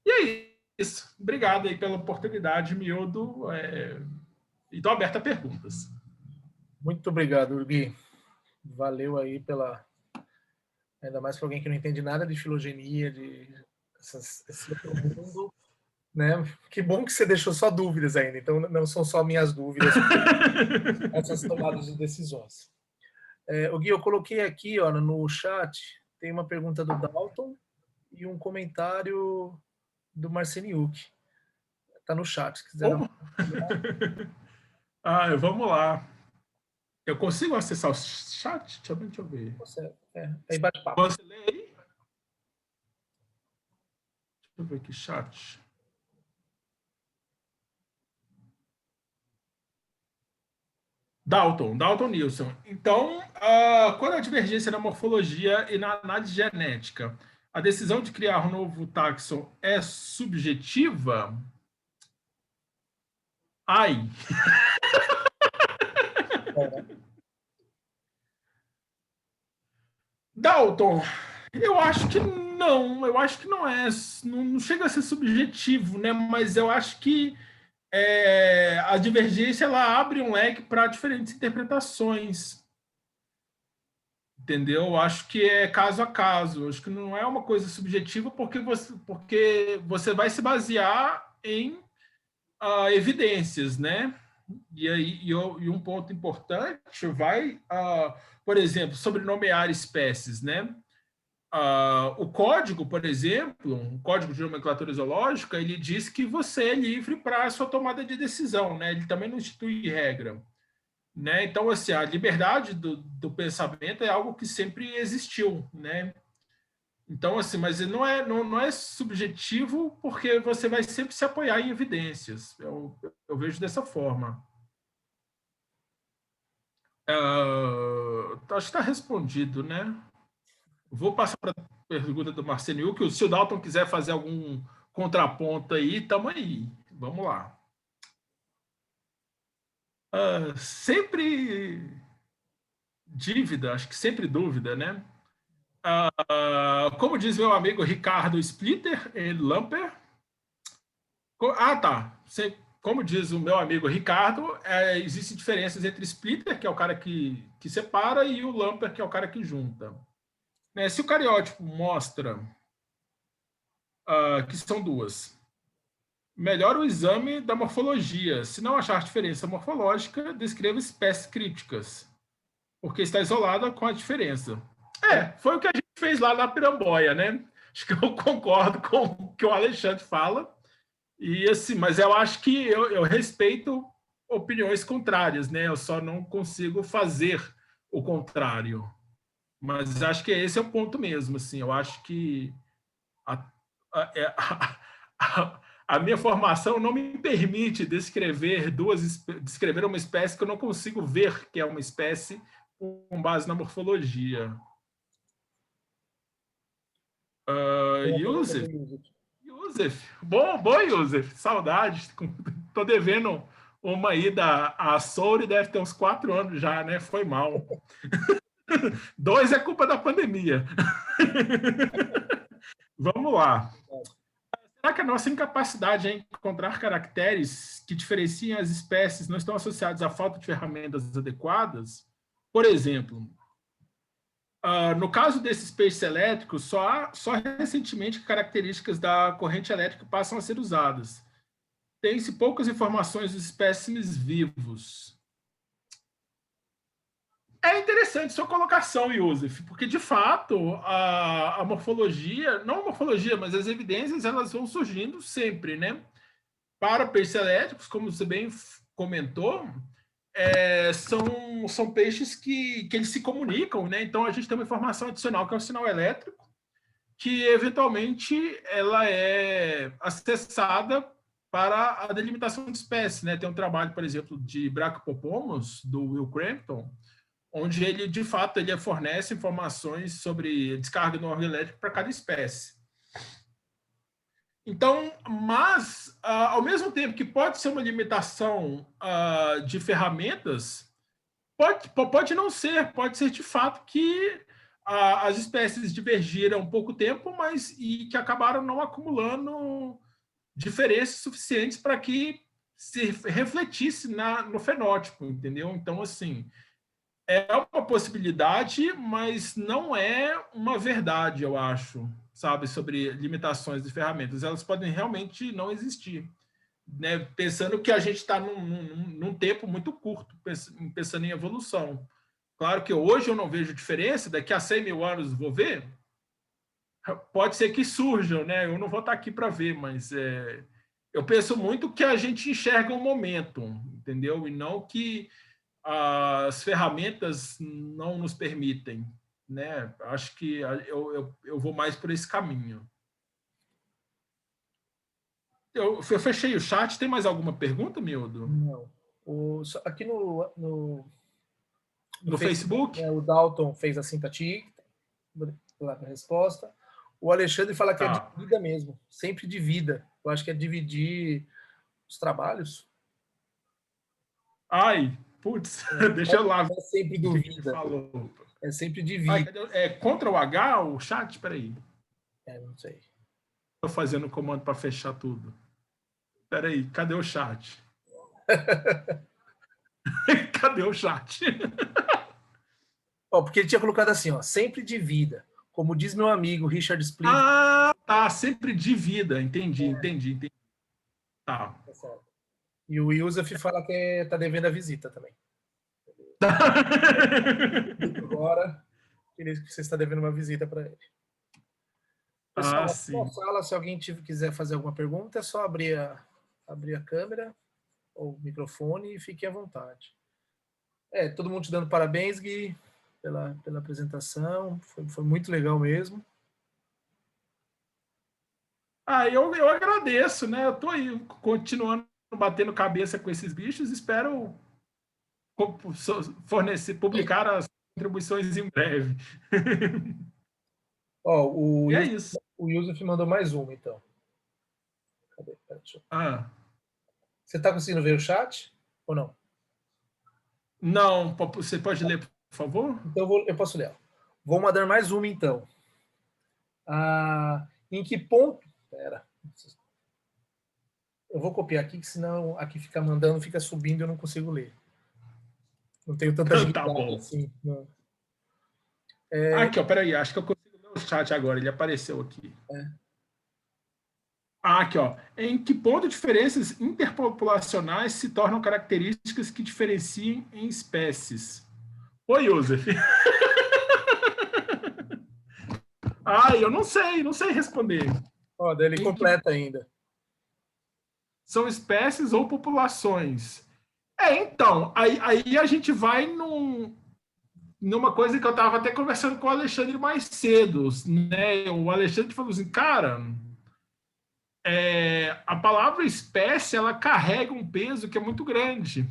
E é isso. Obrigado aí pela oportunidade, Miúdo. Estou aberto a perguntas. Muito obrigado, Gui. Valeu aí ainda mais para alguém que não entende nada de filogenia, esse outro mundo, né? Que bom que você deixou só dúvidas ainda, então não são só minhas dúvidas essas tomadas de decisões. Gui, eu coloquei aqui, ó, no chat, tem uma pergunta do Dalton e um comentário do Marceniuk. Está no chat, se quiser. Vamos lá. Eu consigo acessar o chat? Deixa eu ver. Aí bate-papo. Você lê aí? Deixa eu ver aqui, chat. Dalton Nilson. Então, quando a divergência na morfologia e na análise genética, a decisão de criar um novo táxon é subjetiva? Ai! Dalton, eu acho que não. Eu acho que não é. Não chega a ser subjetivo, né? Mas eu acho que a divergência ela abre um leque para diferentes interpretações. Entendeu? Acho que é caso a caso. Acho que não é uma coisa subjetiva porque você vai se basear em evidências, né? E um ponto importante vai, por exemplo, sobre nomear espécies, né? O código, por exemplo, o código de nomenclatura zoológica, ele diz que você é livre para a sua tomada de decisão, né? Ele também não institui regra. Né? Então, assim, a liberdade do pensamento é algo que sempre existiu, né? Então, assim, mas não é subjetivo porque você vai sempre se apoiar em evidências. Eu vejo dessa forma. Acho que está respondido, né? Vou passar para a pergunta do Marcelo, que se o Dalton quiser fazer algum contraponto aí, estamos aí. Vamos lá. Sempre dívida, acho que sempre dúvida, né? Como diz meu amigo Ricardo Splitter e Lamper. Tá. Como diz o meu amigo Ricardo, existem diferenças entre Splitter, que é o cara que separa, e o Lamper, que é o cara que junta. Né? Se o cariótipo mostra que são duas, melhora o exame da morfologia. Se não achar diferença morfológica, descreva espécies críticas, porque está isolada com a diferença. Foi o que a gente fez lá na Piramboia, né? Acho que eu concordo com o que o Alexandre fala. E assim, mas eu acho que eu respeito opiniões contrárias, né? Eu só não consigo fazer o contrário. Mas acho que esse é o ponto mesmo. Assim, eu acho que a minha formação não me permite descrever uma espécie que eu não consigo ver que é uma espécie com base na morfologia. Yusef. Bom, Yusef. Saudades. Tô devendo uma ida a Souri, deve ter uns 4 anos já, né? Foi mal. 2 é culpa da pandemia. Vamos lá. será que a nossa incapacidade em encontrar caracteres que diferenciem as espécies não estão associados à falta de ferramentas adequadas? Por exemplo, no caso desses peixes elétricos, só recentemente que características da corrente elétrica passam a ser usadas. Tem-se poucas informações dos espécimes vivos. É interessante sua colocação, Joseph, porque, de fato, a morfologia, não a morfologia, mas as evidências, elas vão surgindo sempre, né? Para peixes elétricos, como você bem comentou, são peixes que eles se comunicam, né? Então, a gente tem uma informação adicional, que é o sinal elétrico, que, eventualmente, ela é acessada para a delimitação de espécies, né? Tem um trabalho, por exemplo, de Brachiopopomus, do Will Crampton, onde ele, de fato, ele fornece informações sobre descarga no órgão elétrico para cada espécie. Então, mas, ao mesmo tempo que pode ser uma limitação de ferramentas, pode não ser, pode ser de fato que as espécies divergiram pouco tempo, e que acabaram não acumulando diferenças suficientes para que se refletisse no fenótipo, entendeu? Então, assim, é uma possibilidade, mas não é uma verdade, eu acho, sabe, sobre limitações de ferramentas. Elas podem realmente não existir, né? Pensando que a gente está num tempo muito curto, pensando em evolução. Claro que hoje eu não vejo diferença, daqui a 100 mil anos vou ver, pode ser que surjam, né? Eu não vou estar aqui para ver, mas eu penso muito que a gente enxerga um momento, entendeu? E não que as ferramentas não nos permitem, né? Acho que eu vou mais por esse caminho. Eu fechei o chat. Tem mais alguma pergunta, Mildo? Não. Aqui no Facebook? o Dalton fez a simpatia, lá para a resposta. O Alexandre fala que é de vida mesmo, sempre de vida. Eu acho que é dividir os trabalhos. Ai, putz, deixa eu lá. É sempre do vida. Falou. É sempre de vida. É contra o H o chat? Peraí. Não sei. Estou fazendo o comando para fechar tudo. Peraí, cadê o chat? Cadê o chat? Porque ele tinha colocado assim, ó, sempre de vida. Como diz meu amigo Richard Splint. Tá, sempre de vida. Entendi. Tá. E o Yusuf fala que tá devendo a visita também. Agora, que você está devendo uma visita para ele. Pessoal, na sala, se alguém quiser fazer alguma pergunta, é só abrir a câmera ou o microfone e fique à vontade. Todo mundo te dando parabéns, Gui, pela apresentação. Foi muito legal mesmo. Eu agradeço, né? Eu tô aí continuando batendo cabeça com esses bichos, espero publicar as contribuições em breve. É isso. O Yusuf mandou mais uma, então. Cadê? Você está conseguindo ver o chat ou não? Não, você pode ler, por favor? Então eu posso ler. Vou mandar mais uma, então. Em que ponto... Espera. Eu vou copiar aqui, que senão aqui fica mandando, fica subindo e eu não consigo ler. Não tenho tanta agilidade assim. Não. Aqui, ó, peraí, acho que eu consigo ler o chat agora, ele apareceu aqui. Aqui, ó. Em que ponto diferenças interpopulacionais se tornam características que diferenciem em espécies? Oi, Joseph. Eu não sei responder. Daí ele completa ainda. São espécies ou populações? Então, aí a gente vai numa coisa que eu estava até conversando com o Alexandre mais cedo, né? O Alexandre falou assim, cara, a palavra espécie, ela carrega um peso que é muito grande.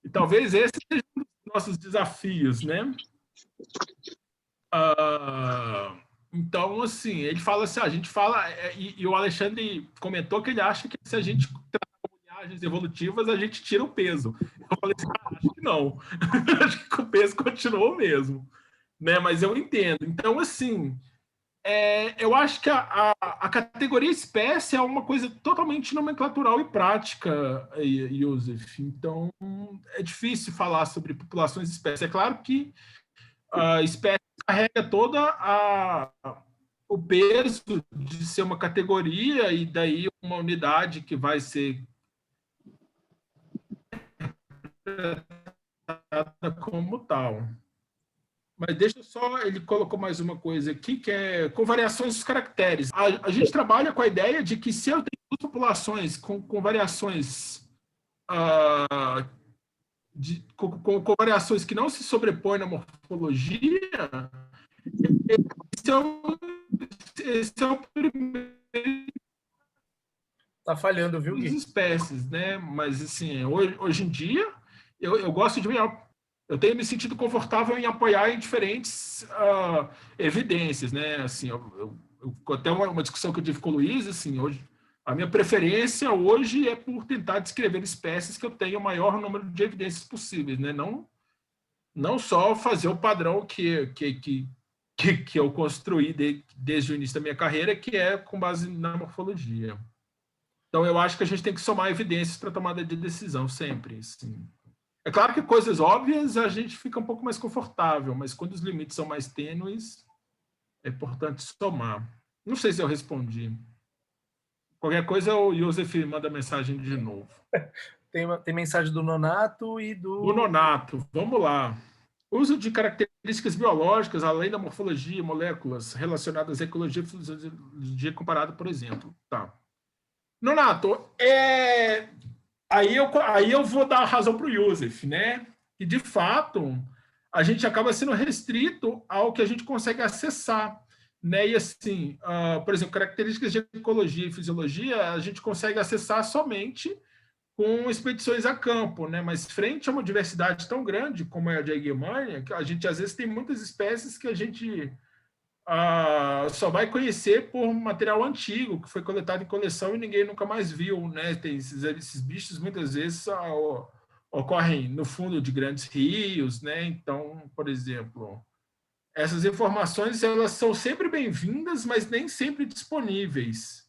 E talvez esse seja um dos nossos desafios, né? Então, assim, ele fala assim, a gente fala, e o Alexandre comentou que ele acha que se a gente tratar linhagens evolutivas, a gente tira o peso. Eu falei assim, acho que não. Acho que o peso continuou mesmo. Né? Mas eu entendo. Então, assim, Eu acho que a categoria espécie é uma coisa totalmente nomenclatural e prática, Joseph. Então, é difícil falar sobre populações de espécies. É claro que a espécie carrega o peso de ser uma categoria e daí uma unidade que vai ser tratada como tal. Mas deixa só, ele colocou mais uma coisa aqui, que é com variações dos caracteres. A gente trabalha com a ideia de que se eu tenho duas populações com variações com variações que não se sobrepõem na morfologia, esse é o primeiro Tá falhando, viu, das Gui? espécies, né? Mas assim, hoje em dia eu gosto de eu tenho me sentido confortável em apoiar em diferentes evidências, né? Assim, até uma discussão que eu tive com o Luiz, assim, hoje a minha preferência hoje é por tentar descrever espécies que eu tenha o maior número de evidências possíveis, né? Não só fazer o padrão que eu construí desde o início da minha carreira, que é com base na morfologia. Então, eu acho que a gente tem que somar evidências para tomada de decisão sempre. Assim. É claro que coisas óbvias a gente fica um pouco mais confortável, mas quando os limites são mais tênues, é importante somar. Não sei se eu respondi. Qualquer coisa, o Joseph manda mensagem de novo. Tem mensagem do Nonato e do... O Nonato, vamos lá. Uso de características biológicas, além da morfologia, moléculas relacionadas à ecologia e fisiologia comparada, por exemplo. Tá. Nonato, aí eu vou dar a razão para o Joseph, né? Que, de fato, a gente acaba sendo restrito ao que a gente consegue acessar. Né? E, assim, por exemplo, características de ecologia e fisiologia, a gente consegue acessar somente com expedições a campo, né? Mas frente a uma diversidade tão grande como é a de Guimarães, a gente às vezes tem muitas espécies que a gente só vai conhecer por material antigo que foi coletado em coleção e ninguém nunca mais viu, né? Tem esses bichos muitas vezes ocorrem no fundo de grandes rios, né? Então, por exemplo, essas informações elas são sempre bem-vindas, mas nem sempre disponíveis.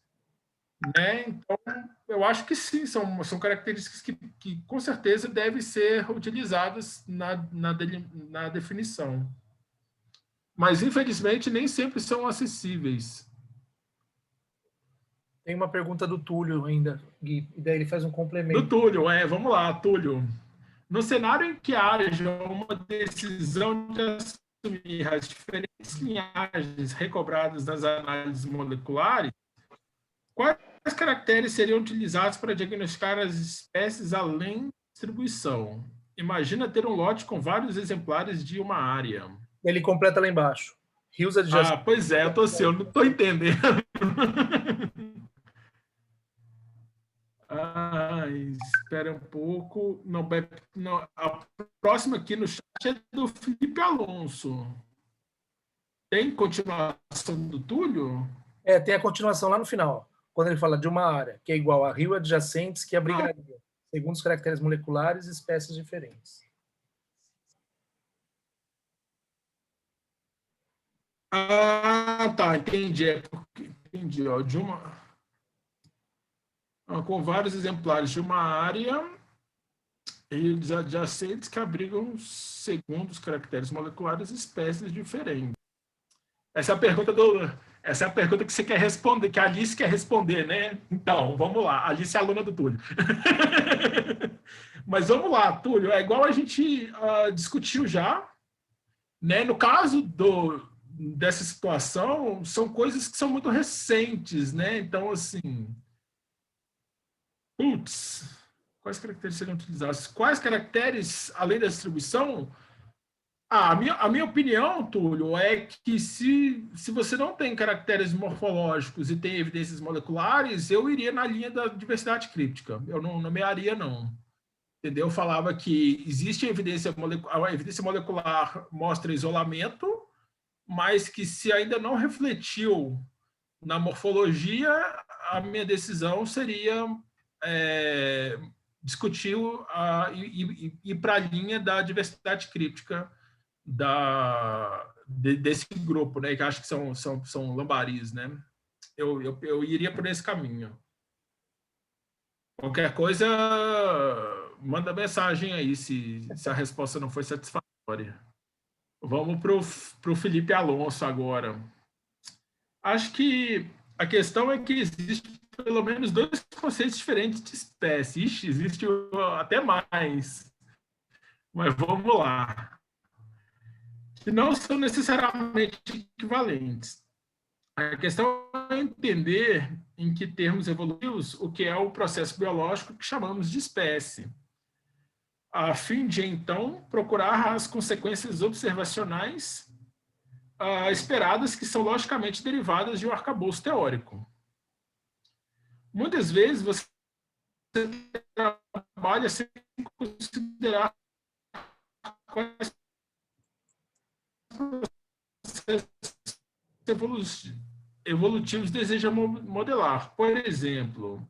Né? Então, eu acho que sim, são características que com certeza devem ser utilizadas na definição. Mas, infelizmente, nem sempre são acessíveis. Tem uma pergunta do Túlio ainda, Gui, e daí ele faz um complemento. Do Túlio, vamos lá, Túlio. No cenário em que haja uma decisão de assumir as diferentes linhagens recobradas nas análises moleculares, quais caracteres seriam utilizados para diagnosticar as espécies além da distribuição? Imagina ter um lote com vários exemplares de uma área. Ele completa lá embaixo. Rios adjacentes. Pois é, eu não estou entendendo. Espera um pouco. Não, a próxima aqui no chat é do Felipe Alonso. Tem continuação do Túlio? Tem a continuação lá no final, quando ele fala de uma área, que é igual a rio adjacentes que abrigaria, segundo os caracteres moleculares, espécies diferentes. Tá, entendi. Entendi, de uma... com vários exemplares de uma área e os adjacentes que abrigam, segundo os caracteres moleculares, espécies diferentes. Essa é a pergunta que você quer responder, que a Alice quer responder, né? Então, vamos lá. A Alice é aluna do Túlio. Mas vamos lá, Túlio. É igual a gente discutiu já, né? No caso dessa situação, são coisas que são muito recentes, né? Então, assim, quais caracteres seriam utilizados? Quais caracteres, além da distribuição? A minha opinião, Túlio, é que se você não tem caracteres morfológicos e tem evidências moleculares, eu iria na linha da diversidade críptica. Eu não nomearia, não. Entendeu? Eu falava que existe a evidência molecular mostra isolamento, mas que se ainda não refletiu na morfologia, a minha decisão seria discutir e ir para a linha da diversidade críptica desse grupo, né, que acho que são lambaris, né? Eu iria por esse caminho. Qualquer coisa, manda mensagem aí se a resposta não foi satisfatória. Vamos para o Felipe Alonso agora. Acho que a questão é que existe pelo menos dois conceitos diferentes de espécie. Ixi, existe até mais. Mas vamos lá. Que não são necessariamente equivalentes. A questão é entender em que termos evolutivos o que é o processo biológico que chamamos de espécie, a fim de, então, procurar as consequências observacionais esperadas que são logicamente derivadas de um arcabouço teórico. Muitas vezes você trabalha sem considerar quais processos evolutivos deseja modelar. Por exemplo,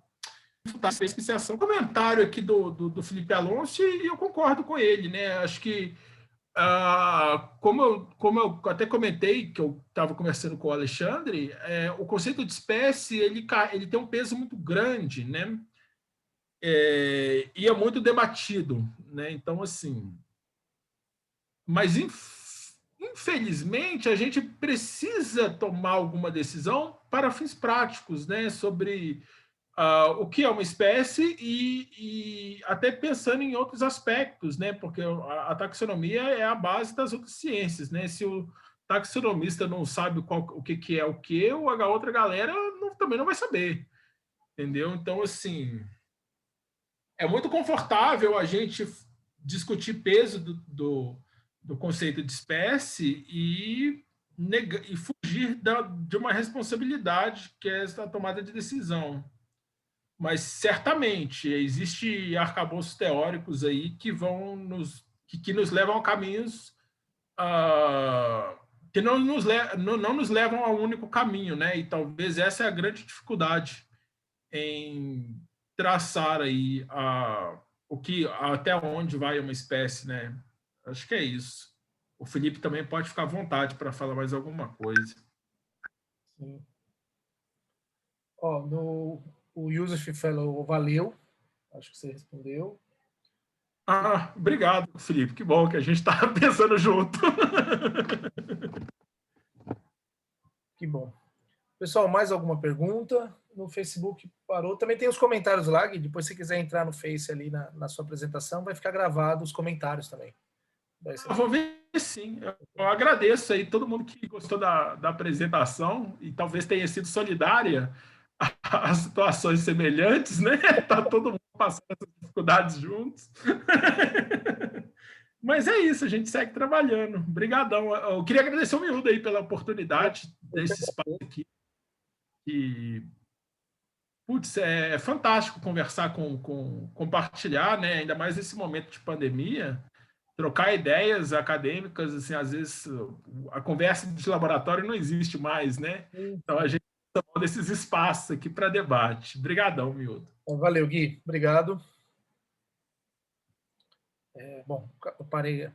a especiação. Comentário aqui do Felipe Alonso, e eu concordo com ele, né? Acho que, como eu até comentei, que eu estava conversando com o Alexandre, o conceito de espécie ele tem um peso muito grande, né? E é muito debatido, né? Então, assim, mas infelizmente a gente precisa tomar alguma decisão para fins práticos, né? Sobre o que é uma espécie e até pensando em outros aspectos, né? Porque a taxonomia é a base das outras ciências, né? Se o taxonomista não sabe o que é o que, a outra galera também não vai saber, entendeu? Então, assim, é muito confortável a gente discutir peso do conceito de espécie e fugir de uma responsabilidade que é essa tomada de decisão. Mas certamente existe arcabouços teóricos aí que que nos levam a caminhos que não nos levam ao único caminho, né? E talvez essa é a grande dificuldade em traçar aí até onde vai uma espécie, né? Acho que é isso. O Felipe também pode ficar à vontade para falar mais alguma coisa. Sim. O Yusuf falou, valeu. Acho que você respondeu. Obrigado, Felipe. Que bom que a gente está pensando junto. Que bom. Pessoal, mais alguma pergunta? No Facebook parou. Também tem os comentários lá, Gui. Depois, se quiser entrar no Face ali na sua apresentação, vai ficar gravado os comentários também. Vou ver sim. Eu agradeço aí todo mundo que gostou da apresentação e talvez tenha sido solidária a situações semelhantes, né? Tá todo mundo passando essas dificuldades juntos. Mas é isso, a gente segue trabalhando. Obrigadão. Eu queria agradecer o Miúdo aí pela oportunidade desse espaço aqui. E, putz, é fantástico conversar compartilhar, né? Ainda mais nesse momento de pandemia, trocar ideias acadêmicas, assim, às vezes a conversa de laboratório não existe mais, né? Então a gente está desses espaços aqui para debate. Obrigadão, Miúdo. Valeu, Gui. Obrigado. Bom, eu parei